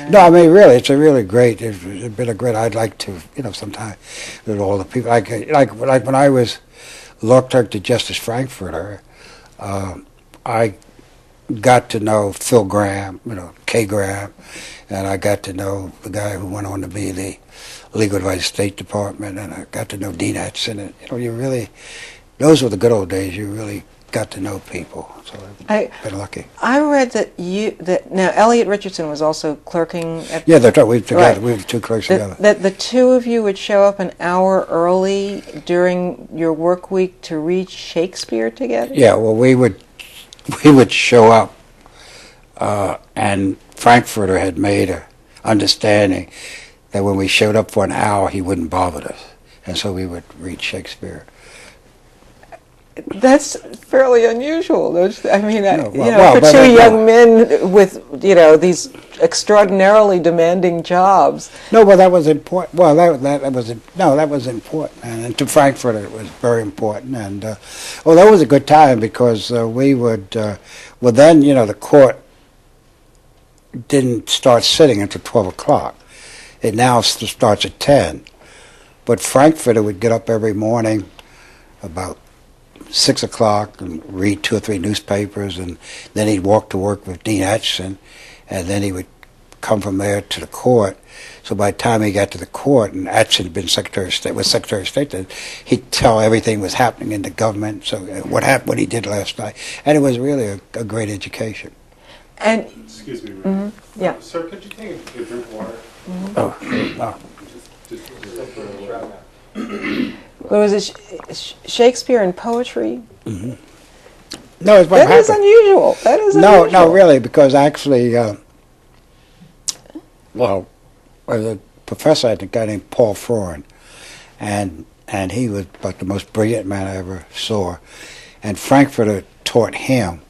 No, I mean, really, it's a really great. It's been a great. I'd like to, sometime with all the people. Like when I was law clerk to Justice Frankfurter, I got to know Phil Graham, K. Graham, and I got to know the guy who went on to be the legal advisor State Department, and I got to know Dean Atson, and you really, those were the good old days. You really got to know people, so I've been lucky. I read that now Elliot Richardson was also clerking at... Yeah, that's right. We were two clerks together. That the two of you would show up an hour early during your work week to read Shakespeare together? Yeah, well, we would show up, and Frankfurter had made an understanding that when we showed up for an hour, he wouldn't bother us, and so we would read Shakespeare. That's fairly unusual. I mean, well, for two young men with these extraordinarily demanding jobs. No, well, that was important. Well, that was important, and to Frankfurter it was very important. And that was a good time because we would. Well, then the court didn't start sitting until 12 o'clock. It now starts at 10. But Frankfurter would get up every morning about 6 o'clock and read 2 or 3 newspapers, and then he'd walk to work with Dean Atchison, and then he would come from there to the court. So by the time he got to the court, and Atchison had been Secretary of State, then he'd tell everything was happening in the government, so what happened, what he did last night. And it was really a great education. And excuse me, yeah. Sir, could you take a drink of water? Oh. Well, was it Shakespeare and poetry? Mm-hmm. No, it's what that happened. Is unusual. That is unusual. No, really, because actually, the professor had a guy named Paul Freund, and he was about the most brilliant man I ever saw. And Frankfurter taught him,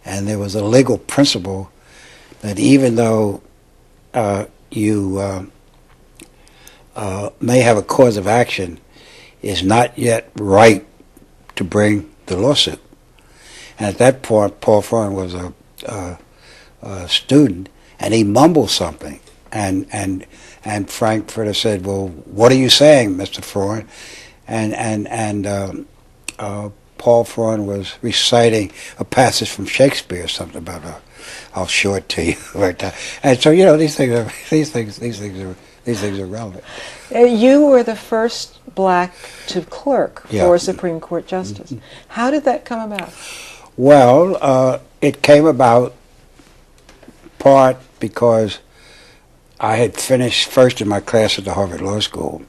and there was a legal principle that even though you may have a cause of action, is not yet right to bring the lawsuit. And at that point, Paul Freund was a student, and he mumbled something. And Frankfurter said, "Well, what are you saying, Mr. Freund?" And Paul Freund was reciting a passage from Shakespeare, something about I'll show it to you right now. And so these things are relevant. You were the first black to clerk Yeah. for a Supreme Court justice. Mm-hmm. How did that come about? Well, it came about part because I had finished first in my class at the Harvard Law School.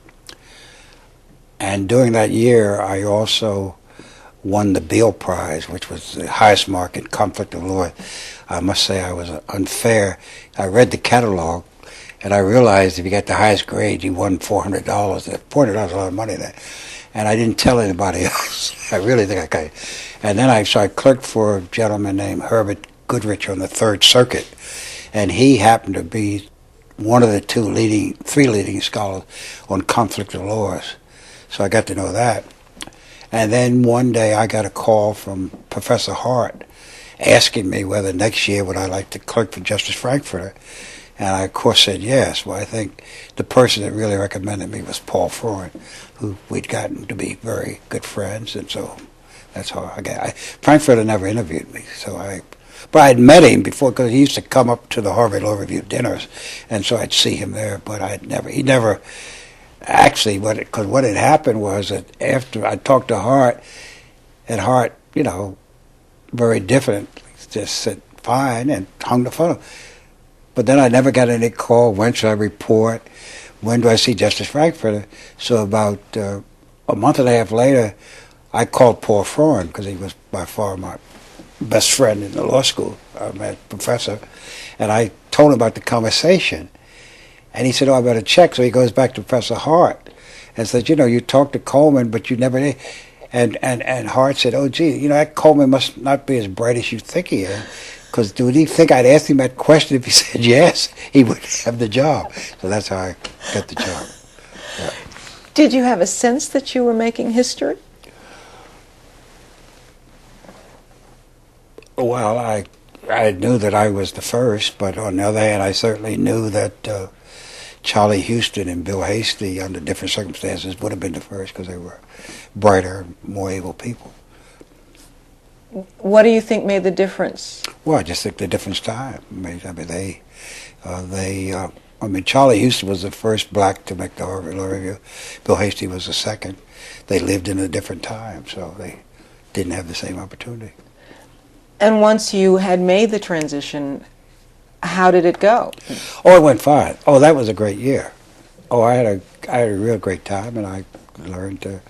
And during that year, I also won the Beale Prize, which was the highest mark in conflict of law. I must say I was unfair. I read the catalog, and I realized if you got the highest grade, you won $400. $400 is a lot of money then. And I didn't tell anybody else. I really think I could. And then I clerked for a gentleman named Herbert Goodrich on the Third Circuit. And he happened to be one of the three leading scholars on conflict of laws. So I got to know that. And then one day I got a call from Professor Hart asking me whether next year would I like to clerk for Justice Frankfurter. And I, of course, said yes. Well, I think the person that really recommended me was Paul Freund, who we'd gotten to be very good friends, and so that's how I got. Frankfurter never interviewed me, but I had met him before because he used to come up to the Harvard Law Review dinners, and so I'd see him there. But he never actually. Because what had happened was that after I talked to Hart, and Hart, very different, just said fine and hung the phone. But then I never got any call. When should I report? When do I see Justice Frankfurter? So about a month and a half later, I called Paul Freund because he was by far my best friend in the law school, my professor, and I told him about the conversation. And he said, I better check. So he goes back to Professor Hart and said, you talked to Coleman, but you never did. And Hart said, oh, gee, that Coleman must not be as bright as you think he is. Because do you think I'd ask him that question? If he said yes, he would have the job. So that's how I got the job. Yeah. Did you have a sense that you were making history? Well, I knew that I was the first, but on the other hand, I certainly knew that Charlie Houston and Bill Hasty, under different circumstances, would have been the first because they were brighter, more able people. What do you think made the difference? Well, I just think the difference time. I mean, Charlie Houston was the first black to make the Harvard Law Review. Bill Hasty was the second. They lived in a different time, so they didn't have the same opportunity. And once you had made the transition, how did it go? Oh, it went fine. Oh, that was a great year. Oh, I had a real great time, and I learned to.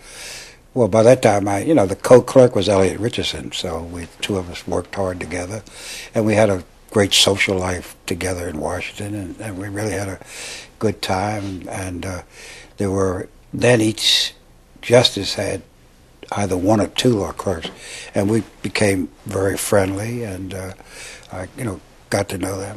Well, by that time, the co-clerk was Elliot Richardson, so we two of us worked hard together, and we had a great social life together in Washington, and we really had a good time. And then each justice had either one or two law clerks, and we became very friendly, and I got to know them.